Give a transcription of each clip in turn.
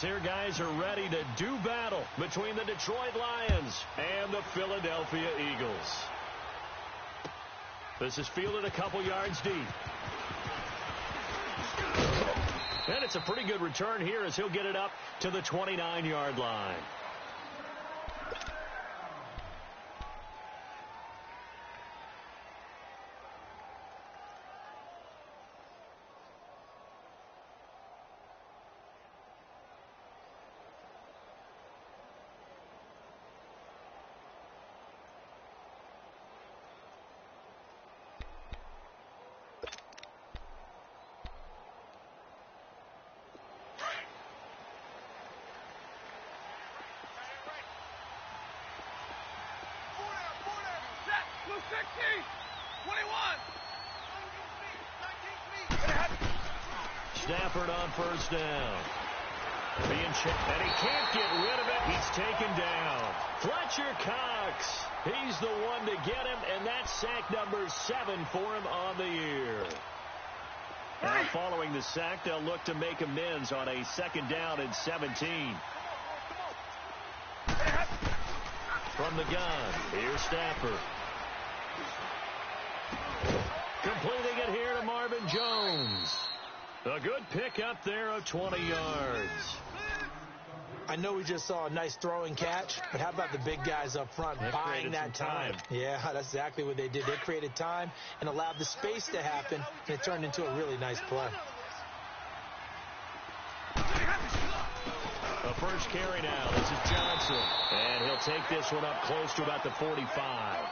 As their guys are ready to do battle between the Detroit Lions and the Philadelphia Eagles. This is fielded a couple yards deep. And it's a pretty good return here as he'll get it up to the 29-yard line. Stafford on first down. Being checked, and he can't get rid of it. He's taken down. Fletcher Cox. He's the one to get him, and that's sack number 7 for him on the year. Now, following the sack, they'll look to make amends on a 2nd down and 17. From the gun, here's Stafford. Completing it here to Marvin Jones. A good pickup there of 20 yards. I know we just saw a nice throw and catch, but how about the big guys up front buying that time? Yeah, that's exactly what they did. They created time and allowed the space to happen, and it turned into a really nice play. The first carry now. This is Johnson. And he'll take this one up close to about the 45.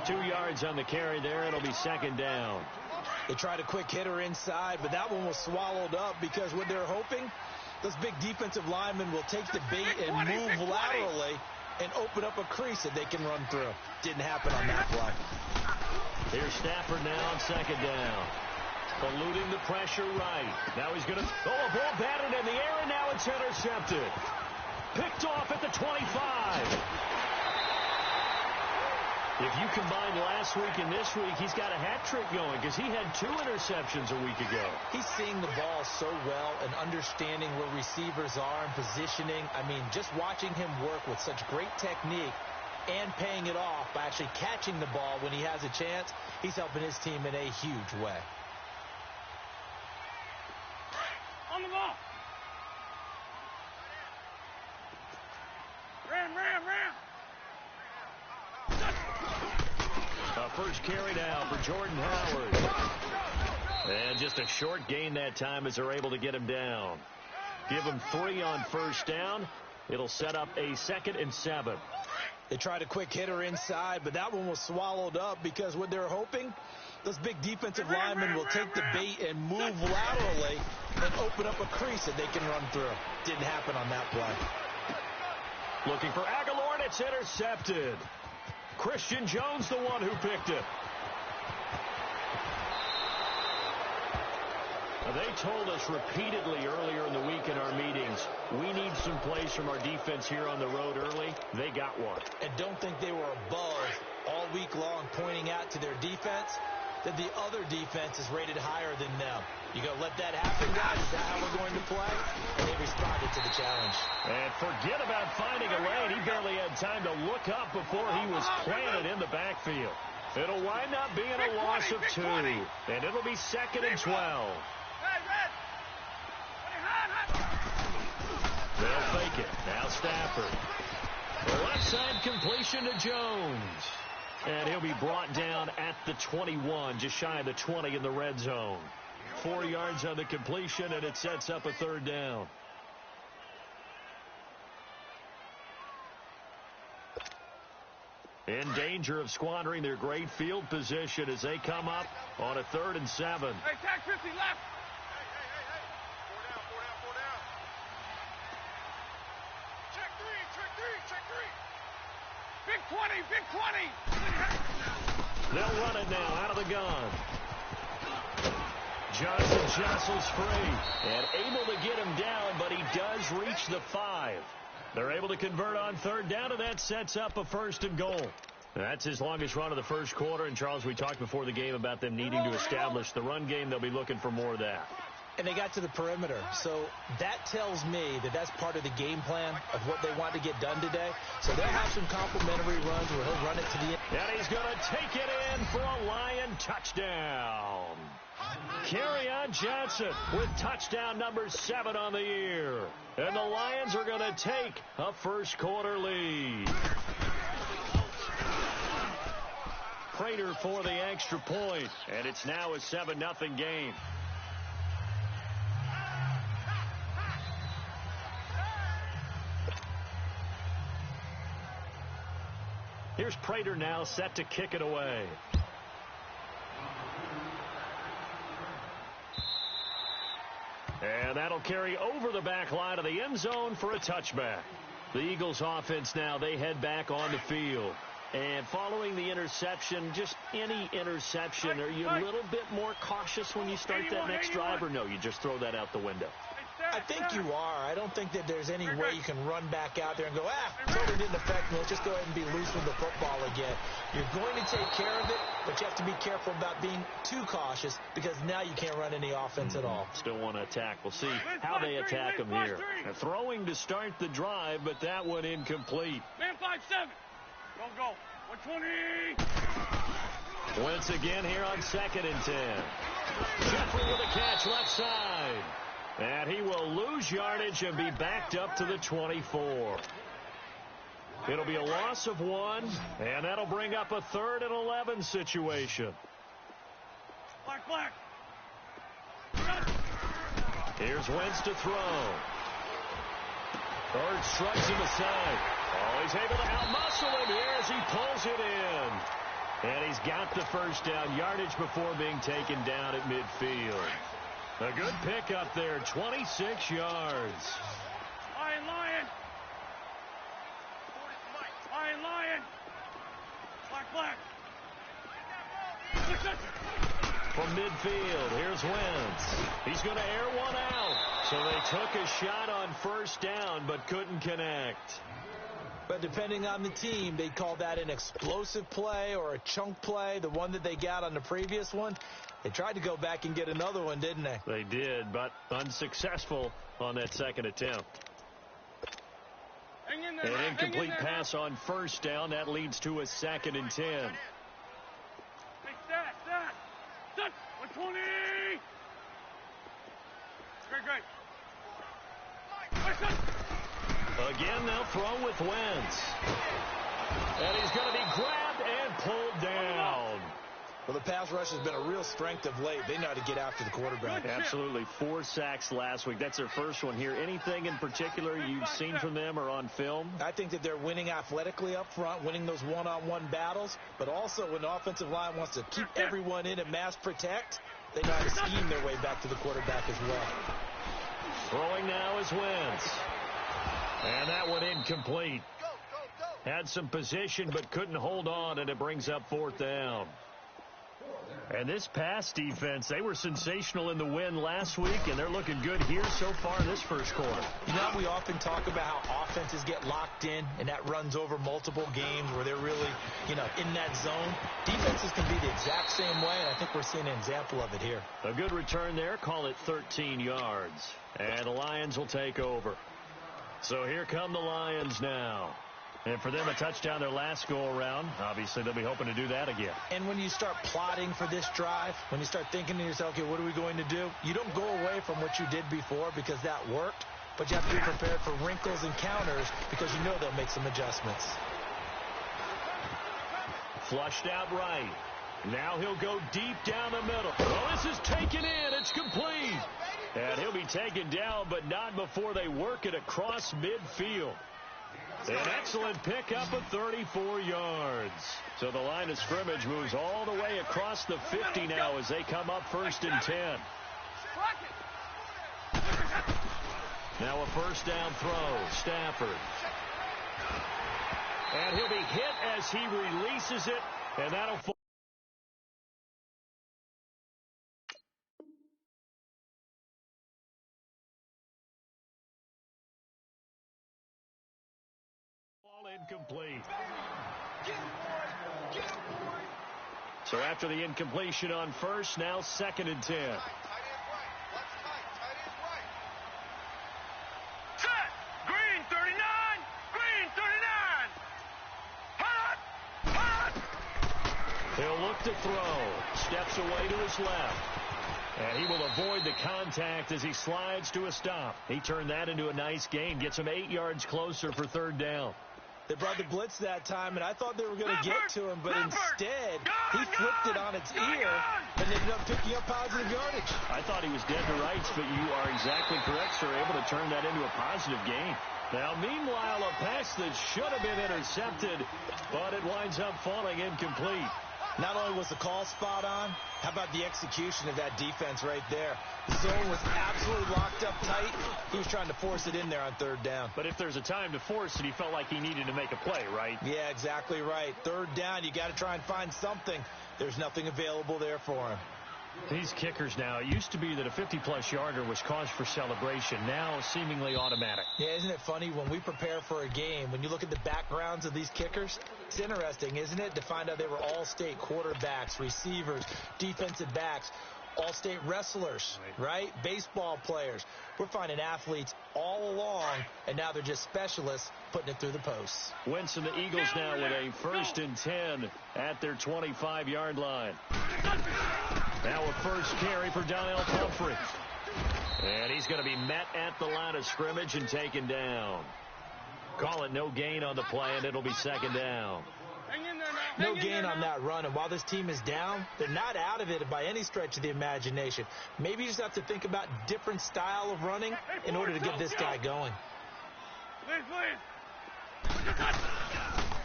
2 yards on the carry there. It'll be 2nd down. They tried a quick hitter inside, but that one was swallowed up because what they're hoping, those big defensive linemen will take the bait and move laterally and open up a crease that they can run through. Didn't happen on that play. Here's Stafford now on 2nd down. Eluding the pressure right. Now he's going to throw a ball batted in the air, and now it's intercepted. Picked off at the 25. If you combine last week and this week, he's got a hat trick going because he had 2 interceptions a week ago. He's seeing the ball so well and understanding where receivers are and positioning. I mean, just watching him work with such great technique and paying it off by actually catching the ball when he has a chance, he's helping his team in a huge way. On the ball. Ram. First carry down for Jordan Howard. And just a short gain that time as they're able to get him down. Give him 3 on first down. It'll set up a 2nd and 7. They tried a quick hitter inside, but that one was swallowed up because what they're hoping, those big defensive linemen will take the bait and move laterally and open up a crease that they can run through. Didn't happen on that play. Looking for Aguilar, and it's intercepted. Christian Jones, the one who picked it. They told us repeatedly earlier in the week in our meetings, we need some plays from our defense here on the road early. They got one. And don't think they were above all week long pointing out to their defense that the other defense is rated higher than them. You go, let that happen, guys? Is that how we're going to play? And they responded to the challenge. And forget about finding a lane. He barely had time to look up before he was planted in the backfield. It'll wind up being a loss of 2. And it'll be 2nd and 12. They'll fake it. Now Stafford. The left side completion to Jones. And he'll be brought down at the 21, just shy of the 20 in the red zone. 4 yards on the completion, and it sets up a 3rd down. In danger of squandering their great field position as they come up on a 3rd and 7. Hey, tag 50 left. Big 20. They'll run it now out of the gun. Johnson jostles free and able to get him down, but he does reach the 5. They're able to convert on 3rd down, and that sets up a 1st and goal. That's his longest run of the first quarter. And, Charles, we talked before the game about them needing to establish the run game. They'll be looking for more of that. And they got to the perimeter. So that tells me that that's part of the game plan of what they want to get done today. So they'll have some complimentary runs where he'll run it to the end. And he's going to take it in for a Lion touchdown. Kerryon Johnson with touchdown number 7 on the year. And the Lions are going to take a first-quarter lead. Prater for the extra point. And it's now a 7-0 game. Here's Prater now set to kick it away. And that'll carry over the back line of the end zone for a touchback. The Eagles offense now, they head back on the field. And following the interception, just any interception, are you a little bit more cautious when you start that next drive, or no, you just throw that out the window? I think you are. I don't think that there's any way you can run back out there and go, totally didn't affect me. Let's just go ahead and be loose with the football again. You're going to take care of it, but you have to be careful about being too cautious because now you can't run any offense at all. Still want to attack. We'll see how they attack them here. They're throwing to start the drive, but that one incomplete. Man 5-7. Don't go. 120. Once again here on 2nd and 10. Jeffrey with a catch left side. And he will lose yardage and be backed up to the 24. It'll be a loss of 1, and that'll bring up a 3rd and 11 situation. Black. Here's Wentz to throw. Bird strikes him aside. Oh, he's able to outmuscle him here as he pulls it in. And he's got the first down, yardage before being taken down at midfield. A good pick up there, 26 yards. Lion. Lion. Black. From midfield, here's Wentz. He's going to air one out. So they took a shot on first down, but couldn't connect. But depending on the team, they call that an explosive play or a chunk play. The one that they got on the previous one, they tried to go back and get another one, didn't they? They did, but unsuccessful on that second attempt. An incomplete pass on first down. That leads to a 2nd and 10. Hey, Stat. 120. Great. Again, they'll throw with Wentz. And he's going to be grabbed and pulled down. Well, the pass rush has been a real strength of late. They know how to get after the quarterback. Absolutely. 4 sacks last week. That's their first one here. Anything in particular you've seen from them or on film? I think that they're winning athletically up front, winning those one-on-one battles, but also when the offensive line wants to keep everyone in and mass protect, they know how to scheme their way back to the quarterback as well. Throwing now is Wentz. And that one incomplete. Had some position but couldn't hold on, and it brings up 4th down. And this pass defense, they were sensational in the win last week, and they're looking good here so far in this first quarter. You know, we often talk about how offenses get locked in, and that runs over multiple games where they're really, in that zone. Defenses can be the exact same way, and I think we're seeing an example of it here. A good return there, call it 13 yards. And the Lions will take over. So here come the Lions now. And for them, a touchdown their last go-around. Obviously, they'll be hoping to do that again. And when you start plotting for this drive, when you start thinking to yourself, okay, what are we going to do? You don't go away from what you did before because that worked, but you have to be prepared for wrinkles and counters because you know they'll make some adjustments. Flushed out right. Now he'll go deep down the middle. Well, this is taken in. It's complete. And he'll be taken down, but not before they work it across midfield. An excellent pickup of 34 yards. So the line of scrimmage moves all the way across the 50 now as they come up 1st and 10. Now a first down throw. Stafford. And he'll be hit as he releases it, and that'll fall incomplete. So after the incompletion on first, now 2nd and 10. He'll look to throw. Steps away to his left. And he will avoid the contact as he slides to a stop. He turned that into a nice gain. Gets him 8 yards closer for third down. They brought the blitz that time, and I thought they were going to get to him, but instead, he flipped it on its ear and ended up picking up positive yardage. I thought he was dead to rights, but you are exactly correct, sir. Able to turn that into a positive gain. Now, meanwhile, a pass that should have been intercepted, but it winds up falling incomplete. Not only was the call spot on, how about the execution of that defense right there? The zone was absolutely locked up tight. He was trying to force it in there on third down. But if there's a time to force it, he felt like he needed to make a play, right? Yeah, exactly right. Third down, you got to try and find something. There's nothing available there for him. These kickers now, it used to be that a 50-plus yarder was cause for celebration. Now, seemingly automatic. Yeah, isn't it funny when we prepare for a game, when you look at the backgrounds of these kickers, it's interesting, isn't it, to find out they were all-state quarterbacks, receivers, defensive backs, all-state wrestlers, right? Baseball players. We're finding athletes all along, and now they're just specialists putting it through the posts. Wentz and the Eagles now with a 1st and 10 at their 25-yard line. Now a first carry for Donnell Pumphrey. And he's going to be met at the line of scrimmage and taken down. Call it no gain on the play, and it'll be second down. No gain on that run, and while this team is down, they're not out of it by any stretch of the imagination. Maybe you just have to think about different style of running in order to get this guy going.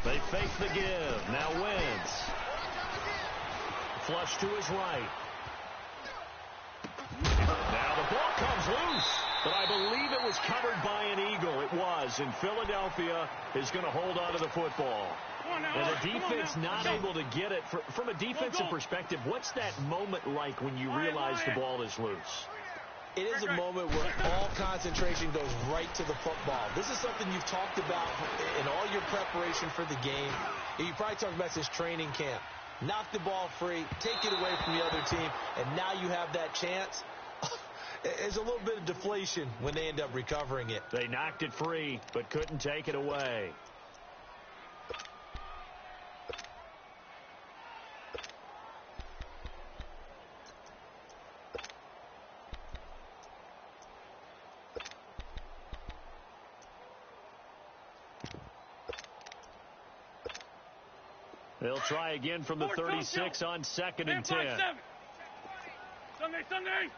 They fake the give. Now Wentz. Flush to his right. Now the ball comes loose, but I believe it was covered by an Eagle. It was, and Philadelphia is going to hold on to the football. And the defense not able to get it. From a defensive perspective, what's that moment like when you realize the ball is loose? It is a moment where all concentration goes right to the football. This is something you've talked about in all your preparation for the game. You probably talked about this training camp. Knock the ball free, take it away from the other team, and now you have that chance. There's a little bit of deflation when they end up recovering it. They knocked it free, but couldn't take it away. They'll try again from the 36 on 2nd and 10. Sunday.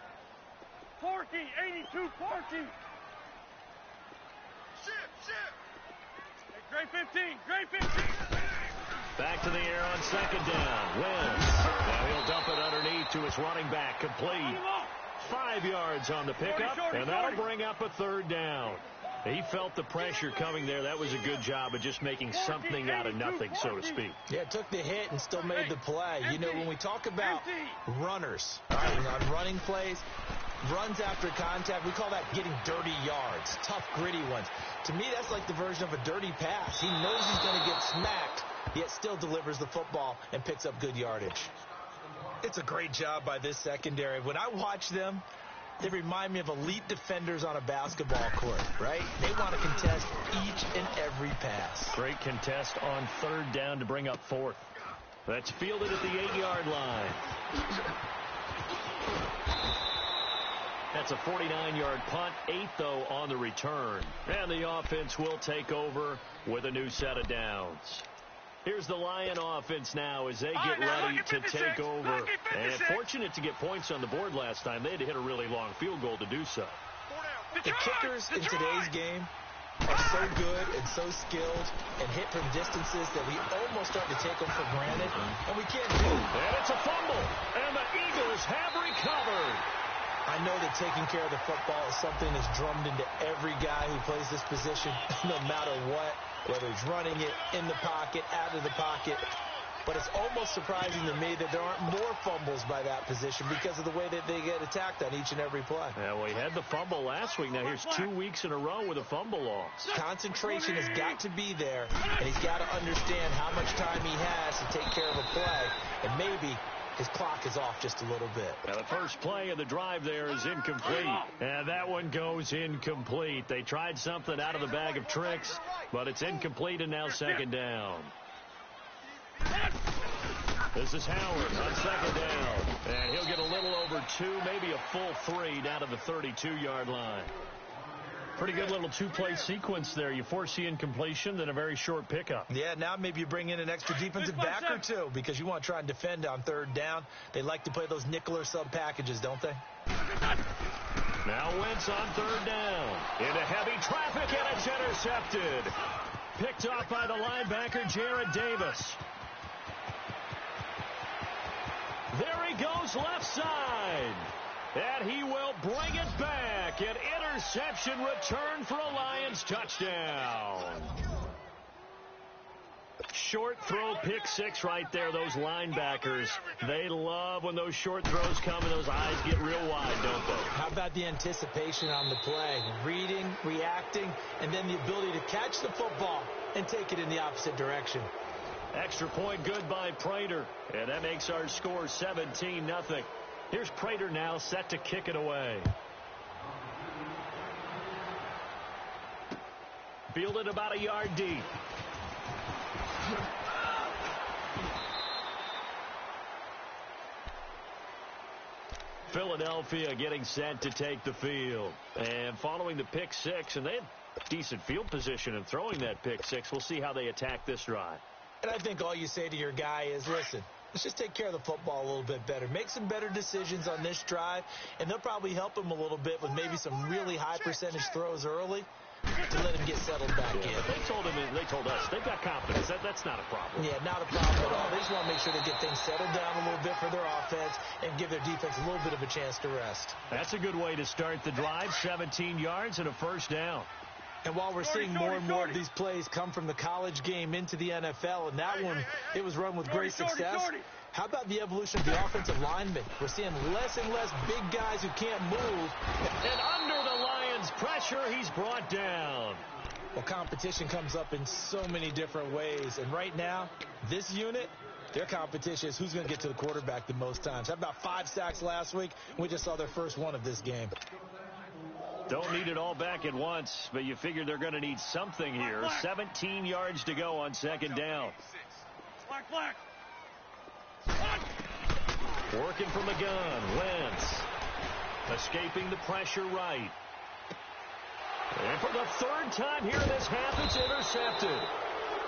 Parking, 82 parking. Ship. Great 15. Back to the air on 2nd down. Wentz. Now he'll dump it underneath to his running back. Complete. 5 yards on the pickup, and that'll bring up a 3rd down. He felt the pressure coming there. That was a good job of just making something out of nothing, so to speak. Yeah, took the hit and still made the play. You know, when we talk about runners, all right, on running plays, runs after contact, we call that getting dirty yards, tough, gritty ones. To me, that's like the version of a dirty pass. He knows he's going to get smacked, yet still delivers the football and picks up good yardage. It's a great job by this secondary. When I watch them, they remind me of elite defenders on a basketball court, right? They want to contest each and every pass. Great contest on 3rd down to bring up 4th. That's fielded at the 8-yard line. That's a 49-yard punt, 8 though on the return. And the offense will take over with a new set of downs. Here's the Lion offense now as they get ready to take over. And fortunate to get points on the board last time. They had to hit a really long field goal to do so. The kickers in today's game are so good and so skilled and hit from distances that we almost start to take them for granted, and we can't do it. And it's a fumble, and the Eagles have recovered. I know that taking care of the football is something that's drummed into every guy who plays this position, no matter what, whether he's running it, in the pocket, out of the pocket. But it's almost surprising to me that there aren't more fumbles by that position because of the way that they get attacked on each and every play. Yeah, well, he had the fumble last week. Now here's 2 weeks in a row with a fumble loss. Concentration has got to be there, and he's got to understand how much time he has to take care of a play, and maybe his clock is off just a little bit. Now the first play of the drive there is incomplete. And that one goes incomplete. They tried something out of the bag of tricks, but it's incomplete and now 2nd down. This is Howard on second down. And he'll get a little over 2, maybe a full 3 down to the 32-yard line. Pretty good little two-play sequence there. You force the incompletion, then a very short pickup. Yeah, now maybe you bring in an extra defensive back or two because you want to try and defend on third down. They like to play those nickel or sub packages, don't they? Now Wentz on third down. Into heavy traffic, and it's intercepted. Picked off by the linebacker, Jared Davis. There he goes left side. And he will bring it back. An interception return for a Lions touchdown. Short throw, pick six right there. Those linebackers, they love when those short throws come and those eyes get real wide, don't they? How about the anticipation on the play? Reading, reacting, and then the ability to catch the football and take it in the opposite direction. Extra point good by Prater. And that makes our score 17-0. Here's Prater now set to kick it away. Fielded about a yard deep. Philadelphia getting set to take the field. And following the pick six, and they had decent field position in throwing that pick six. We'll see how they attack this drive. And I think all you say to your guy is, listen, let's just take care of the football a little bit better. Make some better decisions on this drive, and they'll probably help him a little bit with maybe some really high percentage throws early to let him get settled back in. They told us they've got confidence. That's not a problem. Yeah, not a problem at all. They just want to make sure they get things settled down a little bit for their offense and give their defense a little bit of a chance to rest. That's a good way to start the drive. 17 yards and a first down. And while we're seeing more and more of these plays come from the college game into the NFL, and that one, it was run with great success. How about the evolution of the offensive linemen? We're seeing less and less big guys who can't move. And under the Lions' pressure, he's brought down. Well, competition comes up in so many different ways. And right now, this unit, their competition is who's going to get to the quarterback the most times. How about 5 sacks last week? We just saw their first one of this game. Don't need it all back at once, but you figure they're going to need something here. 17 yards to go on second down. Black. Working from the gun, Wentz. Escaping the pressure right. And for the third time here in this half, it's intercepted.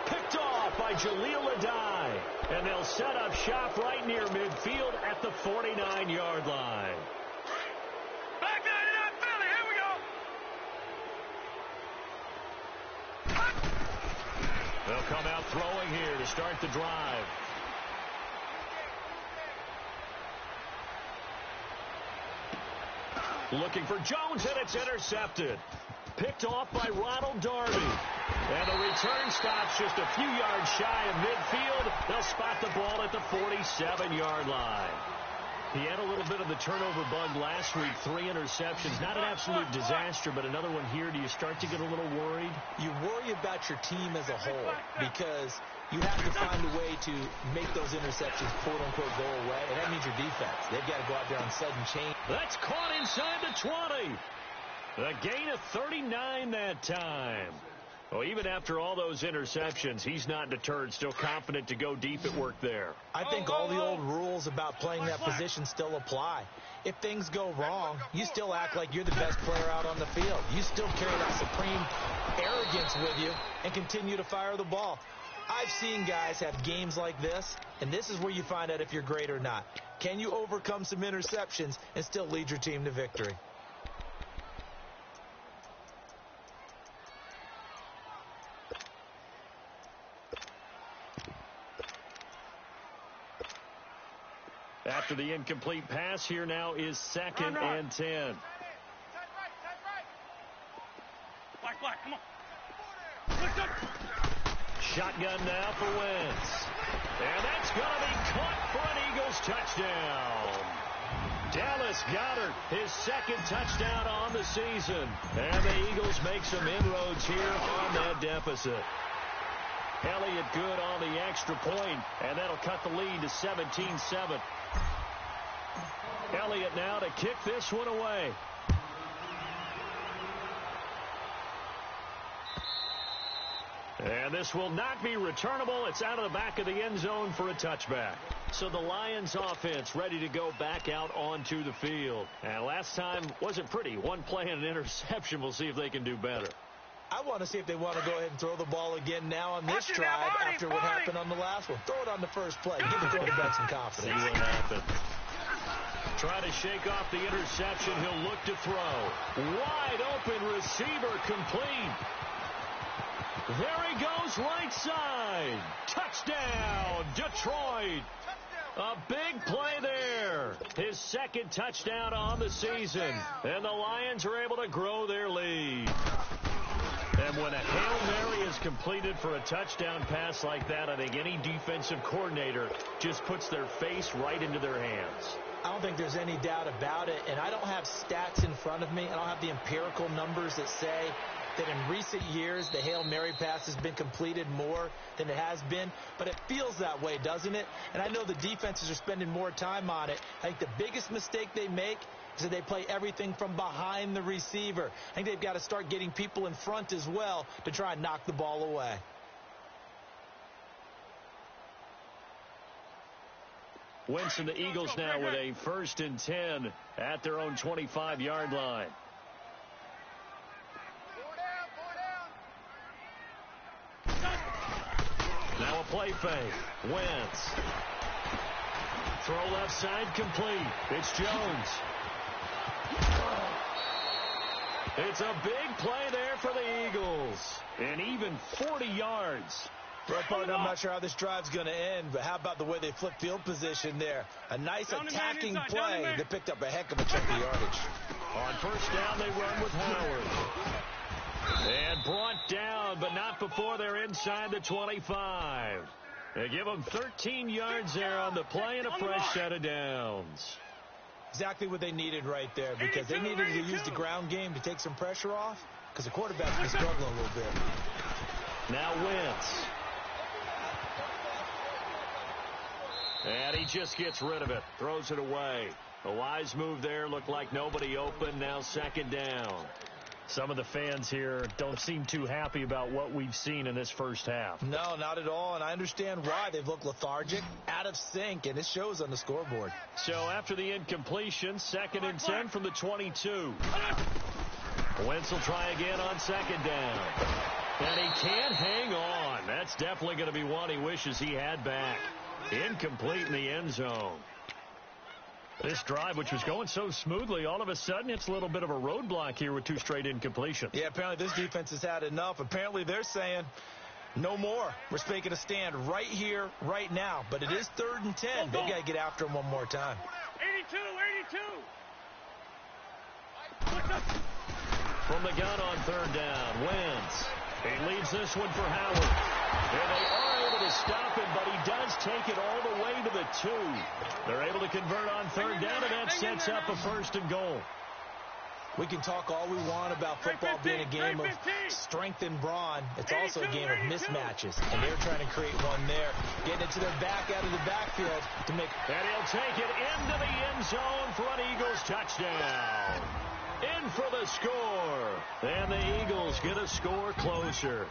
Picked off by Jaleel Adai. And they'll set up shop right near midfield at the 49-yard line. They'll come out throwing here to start the drive. Looking for Jones, and it's intercepted. Picked off by Ronald Darby. And the return stops just a few yards shy of midfield. They'll spot the ball at the 47-yard line. He had a little bit of the turnover bug last week. 3 interceptions. Not an absolute disaster, but another one here. Do you start to get a little worried? You worry about your team as a whole because you have to find a way to make those interceptions, quote-unquote, go away. And that means your defense. They've got to go out there on sudden change. That's caught inside the 20. The gain of 39 that time. Well, even after all those interceptions, he's not deterred, still confident to go deep at work there. I think all the old rules about playing that position still apply. If things go wrong, you still act like you're the best player out on the field. You still carry that supreme arrogance with you and continue to fire the ball. I've seen guys have games like this, and this is where you find out if you're great or not. Can you overcome some interceptions and still lead your team to victory? After the incomplete pass, here now is 2nd and 10. Black, come on. Shotgun now for Wentz. And that's going to be caught for an Eagles touchdown. Dallas Goedert, his 2nd touchdown on the season. And the Eagles make some inroads here on that deficit. Elliott good on the extra point, and that'll cut the lead to 17-7. Elliott now to kick this one away. And this will not be returnable. It's out of the back of the end zone for a touchback. So the Lions offense ready to go back out onto the field. And last time wasn't pretty. One play and an interception. We'll see if they can do better. I want to see if they want to go ahead and throw the ball again now on this drive after what happened on the last one. Throw it on the first play. Give the quarterback some confidence. See what happens. Try to shake off the interception. He'll look to throw. Wide open receiver complete. There he goes right side. Touchdown, Detroit. A big play there. His second touchdown on the season. And the Lions are able to grow their lead. And when a Hail Mary is completed for a touchdown pass like that, I think any defensive coordinator just puts their face right into their hands. I don't think there's any doubt about it, and I don't have stats in front of me. I don't have the empirical numbers that say that in recent years the Hail Mary pass has been completed more than it has been, but it feels that way, doesn't it? And I know the defenses are spending more time on it. I think the biggest mistake they make is that they play everything from behind the receiver. I think they've got to start getting people in front as well to try and knock the ball away. Wentz and the Eagles now with a 1st and 10 at their own 25-yard line. Now a play fake. Wentz. Throw left side complete. It's Jones. It's a big play there for the Eagles. And even 40 yards. Well, partner, I'm not sure how this drive's going to end, but how about the way they flip field position there? A nice attacking play that picked up a heck of a chunk of yardage. On 1st down, they run with Howard. And brought down, but not before they're inside the 25. They give them 13 yards there on the play and a fresh set of downs. Exactly what they needed right there, because they needed to use the ground game to take some pressure off, because the quarterback's been struggling a little bit. Now Wentz. And he just gets rid of it. Throws it away. A wise move there. Looked like nobody open. Now 2nd down. Some of the fans here don't seem too happy about what we've seen in this first half. No, not at all. And I understand why. They've looked lethargic, out of sync, and it shows on the scoreboard. So after the incompletion, 2nd and 10 from the 22. Wentz will try again on 2nd down. And he can't hang on. That's definitely going to be one he wishes he had back. Incomplete in the end zone. This drive, which was going so smoothly, all of a sudden it's a little bit of a roadblock here with 2 straight incompletions. Yeah, apparently this defense has had enough. Apparently they're saying no more. We're making a stand right here, right now. But it is 3rd and 10. They've got to get after him one more time. 82. From the gun on 3rd down, Wentz. He leads this one for Howard. And they are able to stop him, but he does take it all the way to the 2. They're able to convert on 3rd down, and that sets up a 1st and goal. We can talk all we want about football being a game of strength and brawn. It's also a game of mismatches, and they're trying to create one there. Getting it to their back out of the backfield to make... And he'll take it into the end zone for an Eagles touchdown. In for the score. And the Eagles get a score closer.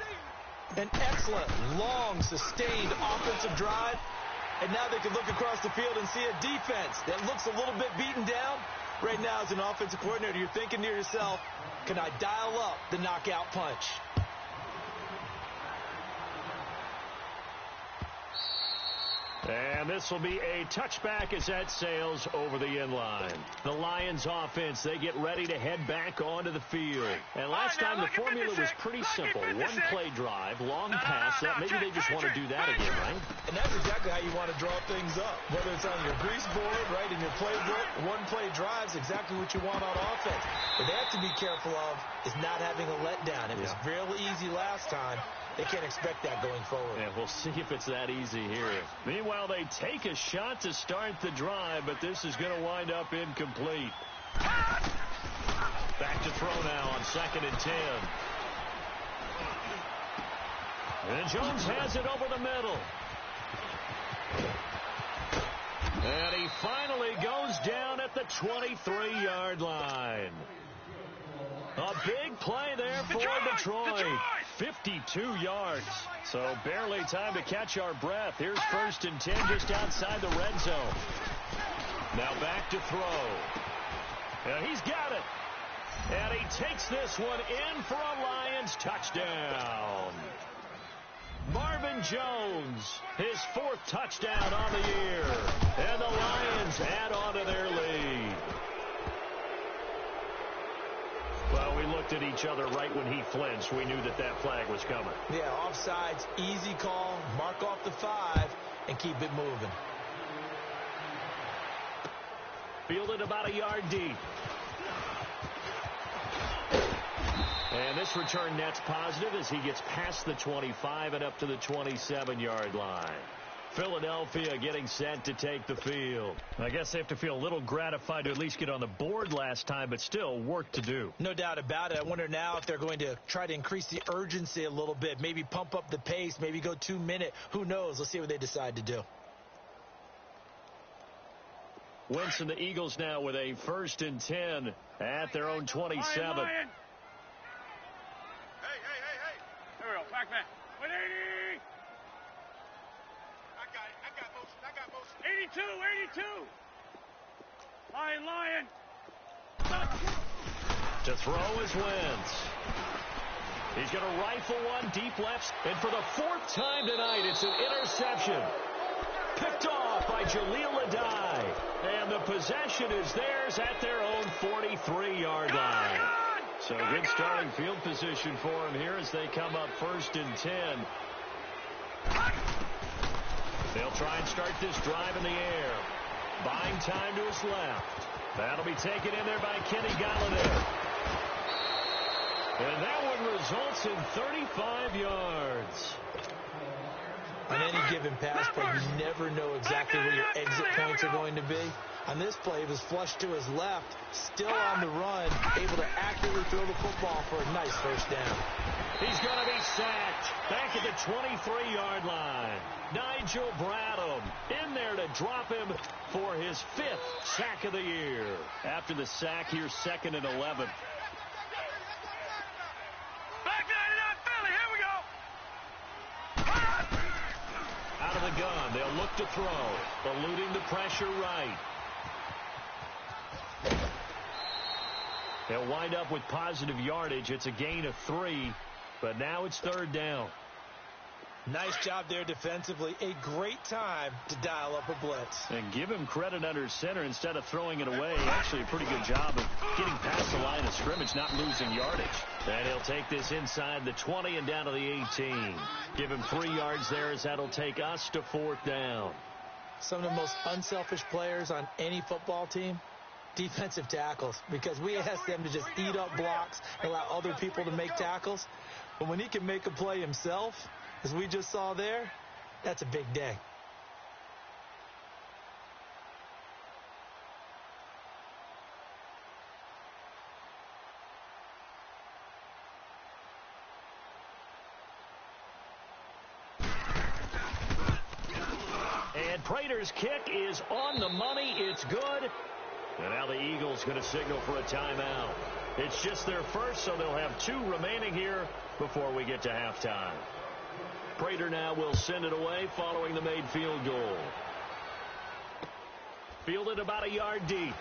An excellent, long, sustained offensive drive. And now they can look across the field and see a defense that looks a little bit beaten down. Right now, as an offensive coordinator, you're thinking to yourself, can I dial up the knockout punch? And this will be a touchback as that sails over the end line. The Lions offense, they get ready to head back onto the field. And last time the formula was pretty simple. One play drive, long pass. Maybe they just want to do that again, right? And that's exactly how you want to draw things up. Whether it's on your grease board, right, in your playbook, one play drives exactly what you want on offense. What they have to be careful of is not having a letdown. It was real easy last time. They can't expect that going forward. Yeah, we'll see if it's that easy here. Meanwhile, they take a shot to start the drive, but this is going to wind up incomplete. Back to throw now on 2nd and 10. And Jones has it over the middle. And he finally goes down at the 23-yard line. A big play there for Detroit. 52 yards. So barely time to catch our breath. Here's 1st and 10 just outside the red zone. Now back to throw. And he's got it. And he takes this one in for a Lions touchdown. Marvin Jones, his 4th touchdown on the year. And the Lions add on to their lead. Well, we looked at each other right when he flinched. We knew that that flag was coming. Yeah, offsides, easy call, mark off the 5, and keep it moving. Fielded about a yard deep. And this return net's positive as he gets past the 25 and up to the 27-yard line. Philadelphia getting set to take the field. I guess they have to feel a little gratified to at least get on the board last time, but still work to do. No doubt about it. I wonder now if they're going to try to increase the urgency a little bit, maybe pump up the pace, maybe go 2-minute. Who knows? Let's see what they decide to do. Wentz and the Eagles now with a 1st and 10 at their own 27. Lion. Hey. There we go. Back. 180. I got motion. 82. Lion. To throw is Wentz. He's going to rifle one deep left. And for the 4th time tonight, it's an interception. Picked off by Jaleel Adai. And the possession is theirs at their own 43-yard line. So good starting field position for him here as they come up 1st and 10. They'll try and start this drive in the air. Buying time to his left. That'll be taken in there by Kenny Galladay. And that one results in 35 yards. On any given pass play, you never know exactly where your exit points are going to be. On this play, it was flushed to his left, still on the run, able to accurately throw the football for a nice 1st down. He's going to be sacked back at the 23-yard line. Nigel Bradham in there to drop him for his 5th sack of the year. After the sack, here's 2nd and 11. Out of the gun, they'll look to throw, eluding the pressure right. They'll wind up with positive yardage. It's a gain of 3, but now it's 3rd down. Nice job there defensively. A great time to dial up a blitz. And give him credit under center instead of throwing it away. Actually, a pretty good job of getting past the line of scrimmage, not losing yardage. And he'll take this inside the 20 and down to the 18. Give him 3 yards there as that'll take us to 4th down. Some of the most unselfish players on any football team, defensive tackles, because we ask them to just eat up blocks and allow other people to make tackles. But when he can make a play himself, as we just saw there, that's a big day. And Prater's kick is on the money. It's good. And now the Eagles going to signal for a timeout. It's just their first, so they'll have 2 remaining here before we get to halftime. Prater now will send it away following the made field goal. Fielded about a yard deep.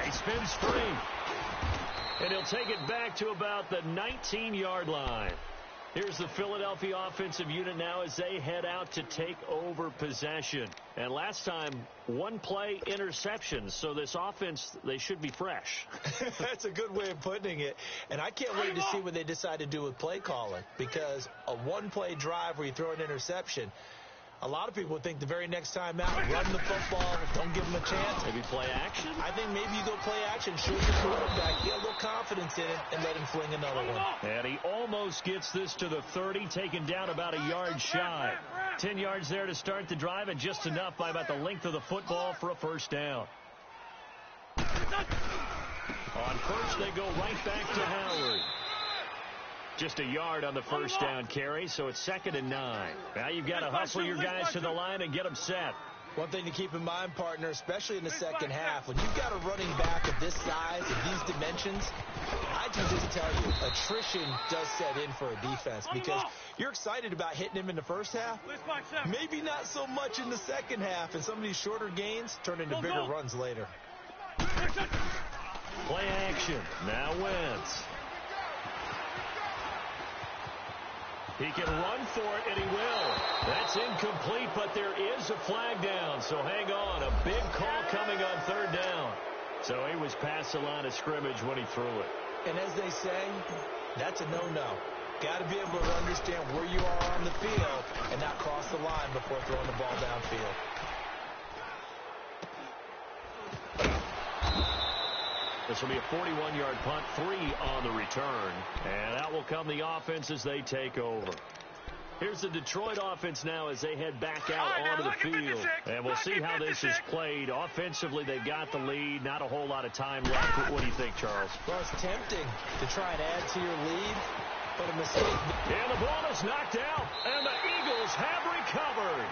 He spins free. And he'll take it back to about the 19-yard line. Here's the Philadelphia offensive unit now as they head out to take over possession. And last time, 1 play interception. So this offense, they should be fresh. That's a good way of putting it. And I can't wait to see what they decide to do with play calling. Because a 1-play drive where you throw an interception, a lot of people would think the very next time out, run the football, don't give them a chance. Maybe play action? I think maybe you go play action, show your quarterback, get a little confidence in it, and let him fling another one. And he almost gets this to the 30, taken down about a yard shy. 10 yards there to start the drive, and just enough by about the length of the football for a 1st down. On first, they go right back to Howard. Just a yard on the 1st down carry, so it's 2nd and 9. Now you've got to hustle your guys to the line and get them set. One thing to keep in mind, partner, especially in the second half, when you've got a running back of this size, of these dimensions, I can just tell you, attrition does set in for a defense because you're excited about hitting him in the first half. Maybe not so much in the second half, and some of these shorter gains turn into bigger runs later. Play action. Now Wentz. He can run for it, and he will. That's incomplete, but there is a flag down, so hang on. A big call coming on third down. So he was past the line of scrimmage when he threw it. And as they say, that's a no-no. Got to be able to understand where you are on the field and not cross the line before throwing the ball downfield. This will be a 41-yard punt, 3 on the return. And out will come the offense as they take over. Here's the Detroit offense now as they head back out onto the field. And we'll see how this is played. Offensively, they've got the lead. Not a whole lot of time left. What do you think, Charles? Well, it's tempting to try and add to your lead, but a mistake. And the ball is knocked out, and the Eagles have recovered.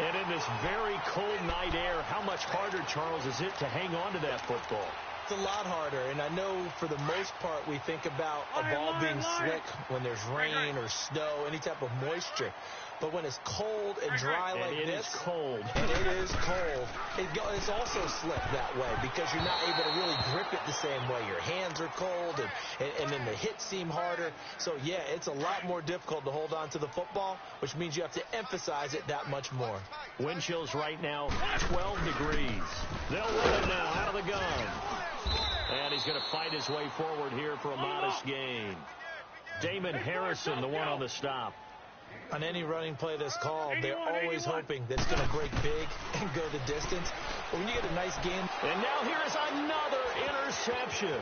And in this very cold night air, how much harder, Charles, is it to hang on to that football? It's a lot harder, and I know for the most part we think about a ball being slick when there's rain or snow, any type of moisture. But when it's cold and dry like this, and it is cold, it's also slick that way because you're not able to really grip it the same way. Your hands are cold, and then the hits seem harder. So, yeah, it's a lot more difficult to hold on to the football, which means you have to emphasize it that much more. Wind chills right now, 12 degrees. They'll run it now out of the gun. And he's going to fight his way forward here for a modest gain. Damon Harrison, the one on the stop. On any running play that's called, they're always hoping that it's going to break big and go the distance. But when you get a nice gain. And now here is another interception.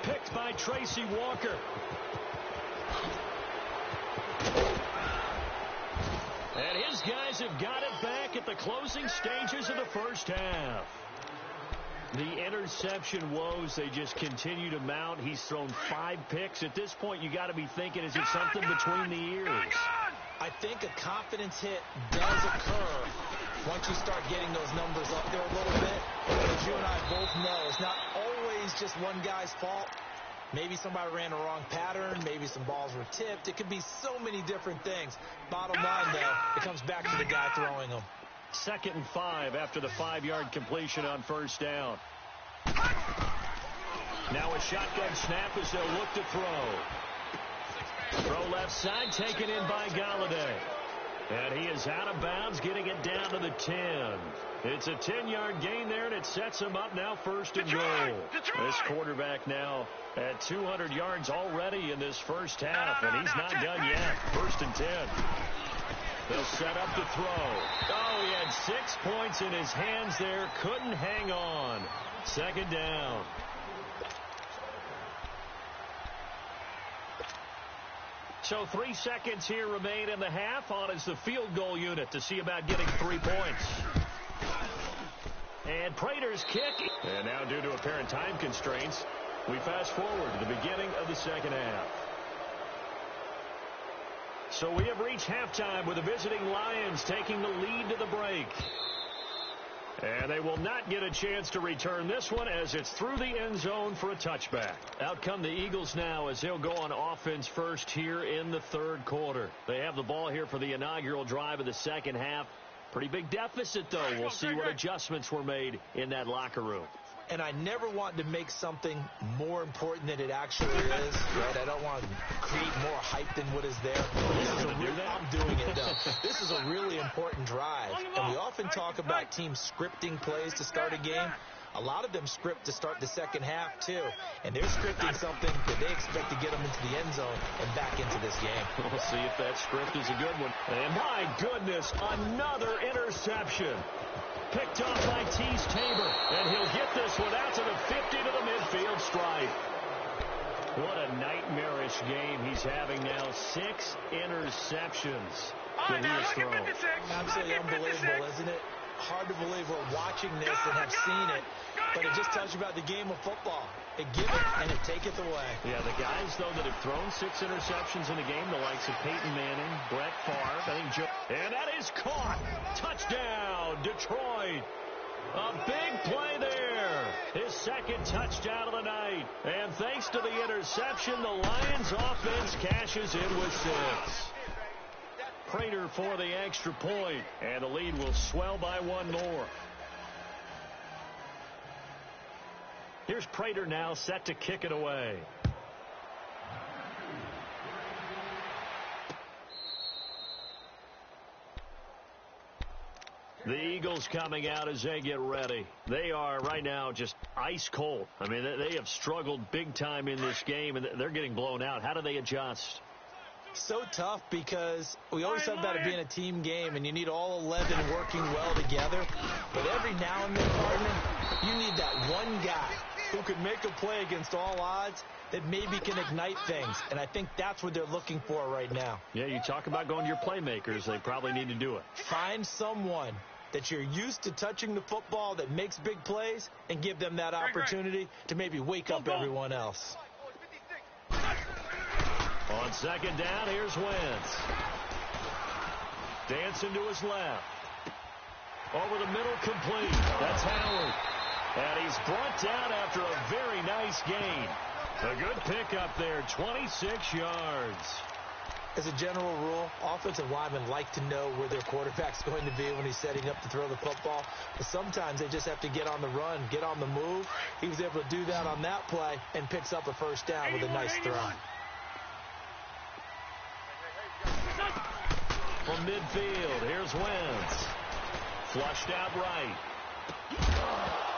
Picked by Tracy Walker. And his guys have got it back at the closing stages of the first half. The interception woes, they just continue to mount. He's thrown 5 picks. At this point, you got to be thinking, is it something between the ears? I think a confidence hit does occur once you start getting those numbers up there a little bit. As you and I both know, it's not always just one guy's fault. Maybe somebody ran the wrong pattern. Maybe some balls were tipped. It could be so many different things. Bottom line, though, it comes back to the guy throwing them. 2nd and 5 after the 5-yard completion on first down. Now a shotgun snap as they'll look to throw. Throw left side, taken in by Galladay. And he is out of bounds, getting it down to the 10. It's a 10-yard gain there, and it sets him up now 1st and goal. This quarterback now at 200 yards already in this first half, and he's not done yet. 1st and 10. They'll set up to throw. Oh, he had 6 points in his hands there. Couldn't hang on. 2nd down. So 3 seconds here remain in the half. On is the field goal unit to see about getting 3 points. And Prater's kick. And now due to apparent time constraints, we fast forward to the beginning of the second half. So we have reached halftime with the visiting Lions taking the lead to the break. And they will not get a chance to return this one as it's through the end zone for a touchback. Out come the Eagles now as they'll go on offense first here in the 3rd quarter. They have the ball here for the inaugural drive of the second half. Pretty big deficit, though. We'll see what adjustments were made in that locker room. And I never want to make something more important than it actually is. Right? I don't want to create more hype than what is there. I'm doing it, though. This is a really important drive. And we often talk about teams scripting plays to start a game. A lot of them script to start the second half, too. And they're scripting something that they expect to get them into the end zone and back into this game. We'll see if that script is a good one. And my goodness, another interception. Picked off by Tease Tabor, and he'll get this one out to the 50 to the midfield stripe. What a nightmarish game he's having now. 6 interceptions that he has thrown. Absolutely unbelievable, isn't it? Hard to believe we're watching this and have seen it, but it just tells you about the game of football. It give it and it taketh away. Yeah, the guys, though, that have thrown 6 interceptions in a game, the likes of Peyton Manning, Brett Favre, I think and that is caught. Touchdown, Detroit. A big play there. His second touchdown of the night. And thanks to the interception, the Lions offense cashes in with 6. Prater for the extra point, and the lead will swell by 1 more. Here's Prater now set to kick it away. The Eagles coming out as they get ready. They are right now just ice cold. I mean, they have struggled big time in this game, and they're getting blown out. How do they adjust? So tough because we always talk about it being a team game, and you need all 11 working well together. But every now and then, partner, you need that one guy who could make a play against all odds that maybe can ignite things. And I think that's what they're looking for right now. Yeah, you talk about going to your playmakers. They probably need to do it. Find someone that you're used to touching the football that makes big plays and give them that opportunity to maybe wake up everyone else. On second down, here's Wentz. Dancing to his left. Over the middle, complete. That's Howard. And he's brought down after a very nice gain. A good pickup there, 26 yards. As a general rule, offensive linemen like to know where their quarterback's going to be when he's setting up to throw the football. But sometimes they just have to get on the run, get on the move. He was able to do that on that play and picks up a first down with a nice throw. From midfield, here's Wentz. Flushed out right.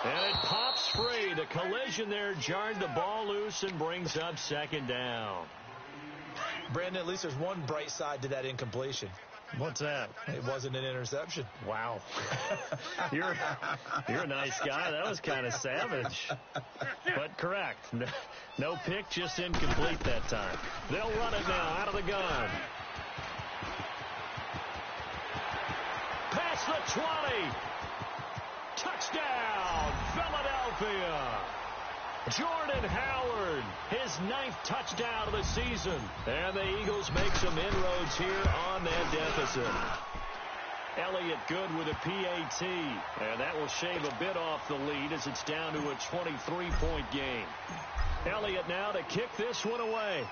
And it pops free. The collision there jarred the ball loose and brings up second down. Brandon, at least there's one bright side to that incompletion. What's that? It wasn't an interception. Wow. You're a nice guy. That was kind of savage. But correct. No pick, just incomplete that time. They'll run it now out of the gun. Past the 20. Touchdown, Philadelphia. Jordan Howard, his 9th touchdown of the season. And the Eagles make some inroads here on that deficit. Elliott good with a PAT. And that will shave a bit off the lead as it's down to a 23-point game. Elliott now to kick this one away.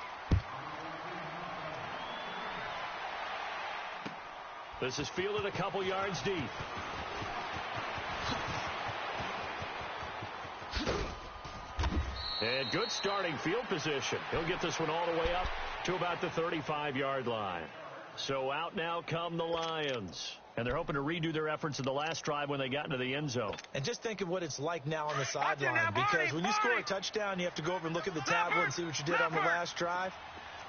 This is fielded a couple yards deep. And good starting field position. He'll get this one all the way up to about the 35-yard line. So out now come the Lions. And they're hoping to redo their efforts in the last drive when they got into the end zone. And just think of what it's like now on the sideline. Because when you score a touchdown, you have to go over and look at the tablet and see what you did on the last drive.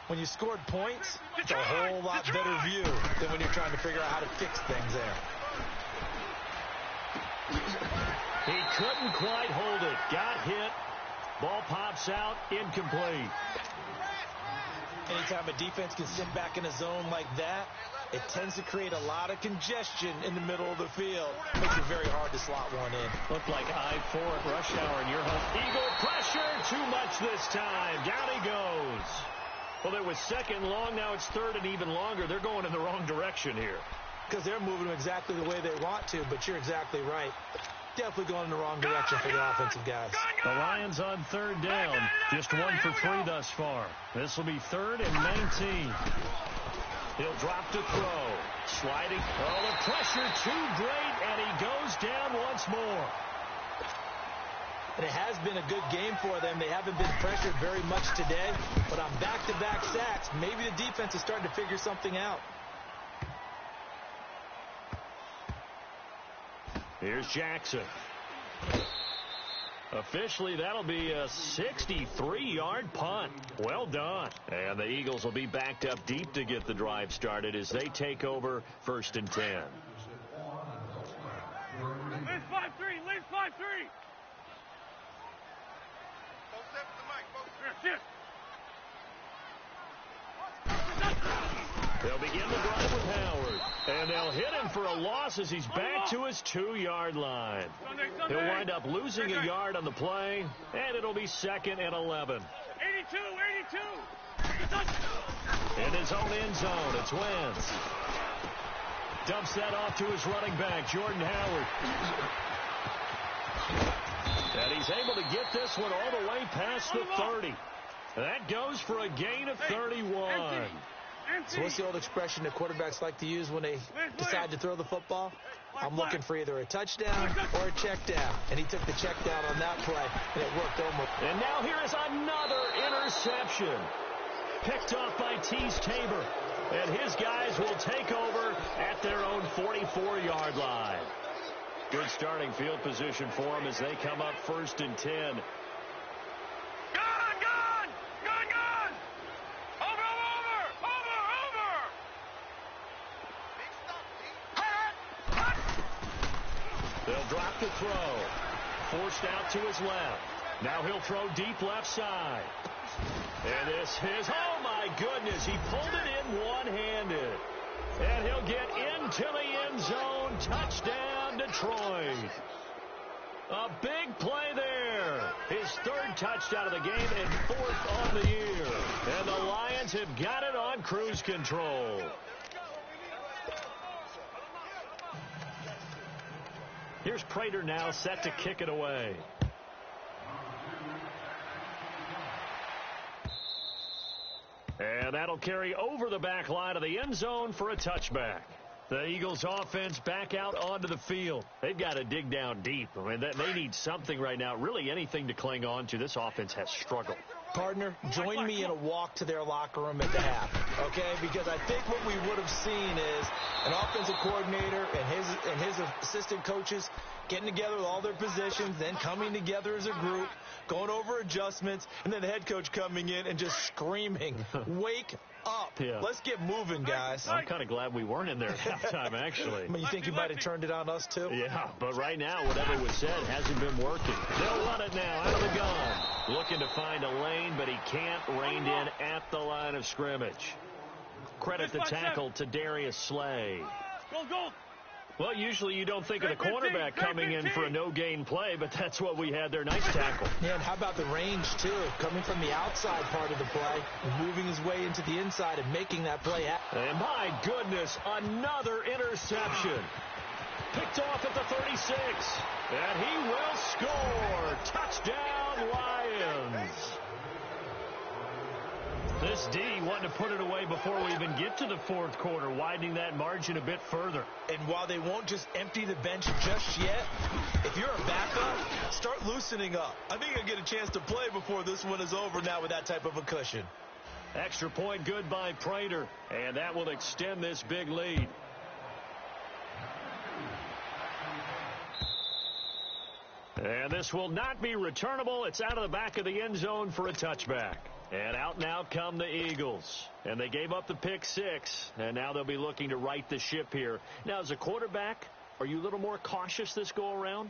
When you scored points, it's a whole lot better view than when you're trying to figure out how to fix things there. He couldn't quite hold it. Got hit. Ball pops out. Incomplete. Anytime a defense can sit back in a zone like that, it tends to create a lot of congestion in the middle of the field. Makes it very hard to slot one in. Looked like I-4 at rush hour in your home. Eagle pressure. Too much this time. Down he goes. Well, it was second long. Now it's third and even longer. They're going in the wrong direction here. Because they're moving them exactly the way they want to, but you're exactly right. Definitely going in the wrong direction for the offensive guys. The Lions on third down. Just 1 for 3 thus far. This will be 3rd and 19. He'll drop to throw. Sliding. Oh, the pressure too great, and he goes down once more. And it has been a good game for them. They haven't been pressured very much today, but on back-to-back sacks, maybe the defense is starting to figure something out. Here's Jackson. Officially, that'll be a 63-yard punt. Well done. And the Eagles will be backed up deep to get the drive started as they take over 1st and 10. Liz 5-3, Liz 5-3. They'll begin the drive with Howard. And they'll hit him for a loss as he's back to his 2-yard line. He'll wind up losing a yard on the play, and it'll be 2nd and 11. 82. In his own end zone, it's Wentz. Dumps that off to his running back, Jordan Howard. And he's able to get this one all the way past the 30. That goes for a gain of 31. So what's the old expression that quarterbacks like to use when they decide to throw the football? I'm looking for either a touchdown or a check down. And he took the check down on that play, and it worked almost. And now here is another interception. Picked off by Tease Tabor. And his guys will take over at their own 44-yard line. Good starting field position for them as they come up 1st and 10. They'll drop the throw. Forced out to his left. Now he'll throw deep left side. And this is, oh my goodness, he pulled it in one-handed. And he'll get into the end zone. Touchdown, Detroit. A big play there. His 3rd touchdown of the game and 4th on the year. And the Lions have got it on cruise control. Here's Prater now set to kick it away. And that'll carry over the back line of the end zone for a touchback. The Eagles offense back out onto the field. They've got to dig down deep. I mean, they need something right now, really anything to cling on to. This offense has struggled. Partner, join me in a walk to their locker room at the half, okay? Because I think what we would have seen is an offensive coordinator and his assistant coaches getting together with all their positions, then coming together as a group, going over adjustments, and then the head coach coming in and just screaming, wake up. Yeah. Let's get moving, guys. I'm kind of glad we weren't in there at halftime, actually. I mean, you think you might have turned it on us, too? Yeah, but right now, whatever was said hasn't been working. They'll run it now out of the gun. Looking to find a lane, but he can't. Reined in at the line of scrimmage. Credit the tackle to Darius Slay. Go. Well, usually you don't think of the cornerback coming in for a no-gain play, but that's what we had there. Nice tackle. Yeah, and how about the range, too? Coming from the outside part of the play, moving his way into the inside and making that play happen. And my goodness, another interception. Picked off at the 36. And he will score. Touchdown, Lions. This D wanting to put it away before we even get to the 4th quarter, widening that margin a bit further. And while they won't just empty the bench just yet, if you're a backup, start loosening up. I think you'll get a chance to play before this one is over now with that type of a cushion. Extra point good by Prater, and that will extend this big lead. And this will not be returnable. It's out of the back of the end zone for a touchback. And out now come the Eagles. And they gave up the pick 6, and now they'll be looking to right the ship here. Now, as a quarterback, are you a little more cautious this go-around?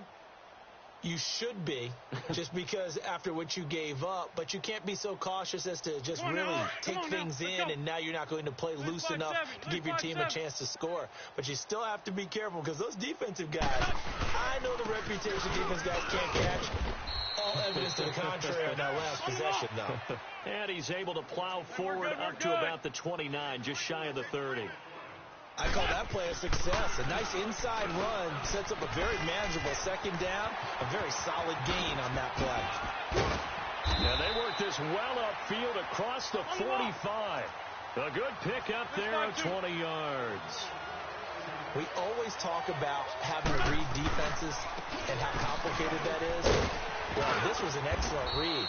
You should be, just because after what you gave up, but you can't be so cautious as to just really take things in, and now you're not going to play loose enough to give your team a chance to score. But you still have to be careful because those defensive guys, I know the reputation defense guys can't catch. All evidence to the contrary on that last possession, though. And he's able to plow forward up to about the 29, just shy of the 30. I call that play a success. A nice inside run sets up a very manageable 2nd down. A very solid gain on that play. And they work this well upfield across the 45. A good pick up there at 20 yards. We always talk about having to read defenses and how complicated that is. Well, this was an excellent read.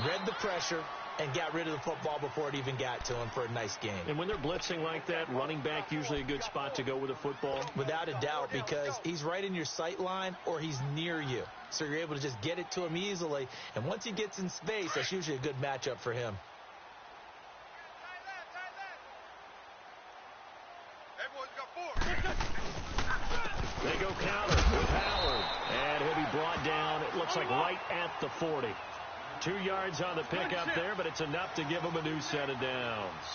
Read the pressure and got rid of the football before it even got to him for a nice game. And when they're blitzing like that, running back usually a good spot to go with the football? Without a doubt, because he's right in your sight line or he's near you. So you're able to just get it to him easily. And once he gets in space, that's usually a good matchup for him. They go counter with Howard. And he'll be brought down, it looks like right at the 40. 2 yards on the pickup there, but it's enough to give him a new set of downs.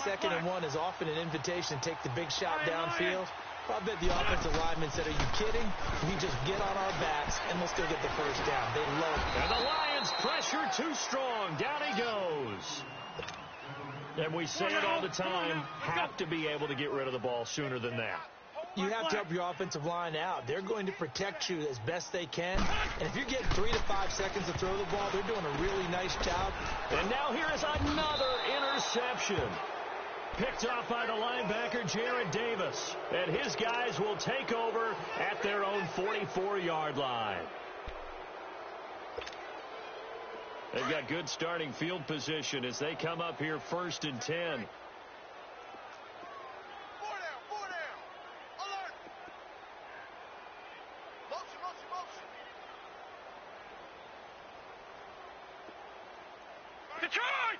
2nd and 1 is often an invitation to take the big shot downfield. I bet the offensive lineman said, are you kidding? We just get on our backs, and we'll still get the first down. They love it. And the Lions pressure too strong. Down he goes. And we say it all the time, have to be able to get rid of the ball sooner than that. You have to help your offensive line out. They're going to protect you as best they can. And if you're getting 3 to 5 seconds to throw the ball, they're doing a really nice job. And now here is another interception. Picked off by the linebacker, Jared Davis. And his guys will take over at their own 44-yard line. They've got good starting field position as they come up here 1st and 10. 4 down. Alert. Motion. Detroit!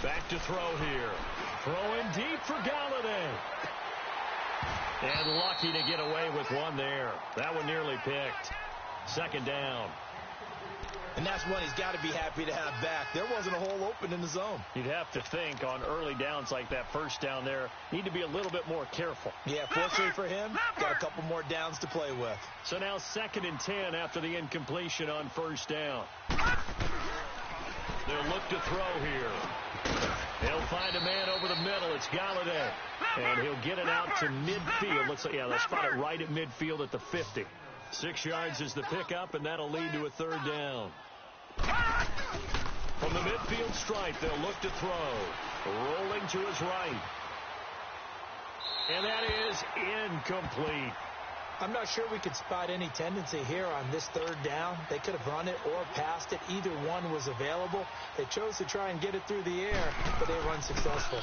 Back to throw here. Throwing deep for Galladay. And lucky to get away with one there. That one nearly picked. 2nd down. And that's one he's got to be happy to have back. There wasn't a hole open in the zone. You'd have to think on early downs like that 1st down there, need to be a little bit more careful. Yeah, fortunately for him, got a couple more downs to play with. So now 2nd and 10 after the incompletion on 1st down. They'll look to throw here. He'll find a man over the middle. It's Galladay. And he'll get it out to midfield. Looks like, yeah, they'll spot it right at midfield at the 50. 6 yards is the pickup, and that'll lead to a 3rd down. From the midfield stripe, they'll look to throw. Rolling to his right. And that is incomplete. I'm not sure we could spot any tendency here on this 3rd down. They could have run it or passed it. Either one was available. They chose to try and get it through the air, but they were unsuccessful.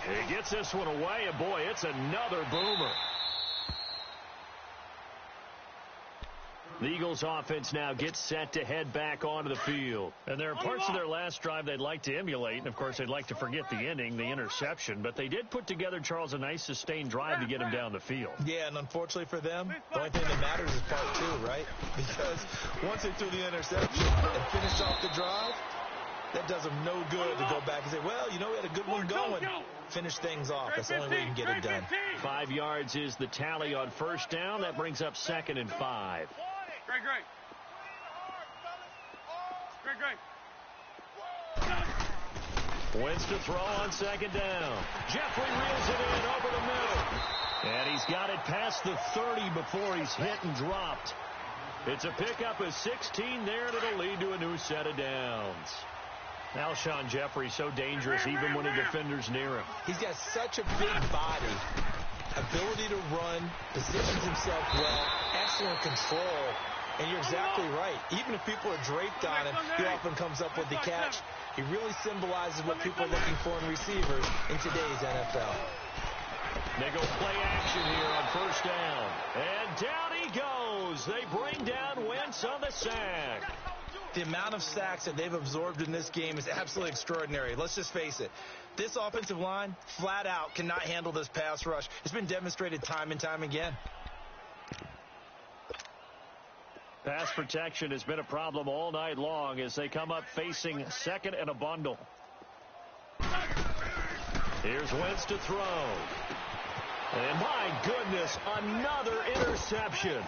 He gets this one away, and boy, it's another boomer. The Eagles offense now gets set to head back onto the field. And there are parts of their last drive they'd like to emulate. And, of course, they'd like to forget the ending, the interception. But they did put together, Charles, a nice sustained drive to get him down the field. Yeah, and unfortunately for them, the only thing that matters is part 2, right? Because once they threw the interception and finished off the drive, that does them no good to go back and say, well, you know, we had a good one going. Finish things off. That's the only way you can get it done. 5 yards is the tally on 1st down. That brings up 2nd and 5. Great. Wins to throw on 2nd down. Jeffrey reels it in over the middle. And he's got it past the 30 before he's hit and dropped. It's a pickup of 16 there, and it'll lead to a new set of downs. Alshon Jeffrey so dangerous even when a defender's near him. He's got such a big body, ability to run, positions himself well, excellent control. And you're exactly right. Even if people are draped on him, he often comes up with the catch. He really symbolizes what people are looking for in receivers in today's NFL. They go play action here on 1st down. And down he goes. They bring down Wentz on the sack. The amount of sacks that they've absorbed in this game is absolutely extraordinary. Let's just face it. This offensive line, flat out, cannot handle this pass rush. It's been demonstrated time and time again. Pass protection has been a problem all night long as they come up facing 2nd and a bundle. Here's Wentz to throw. And my goodness, another interception.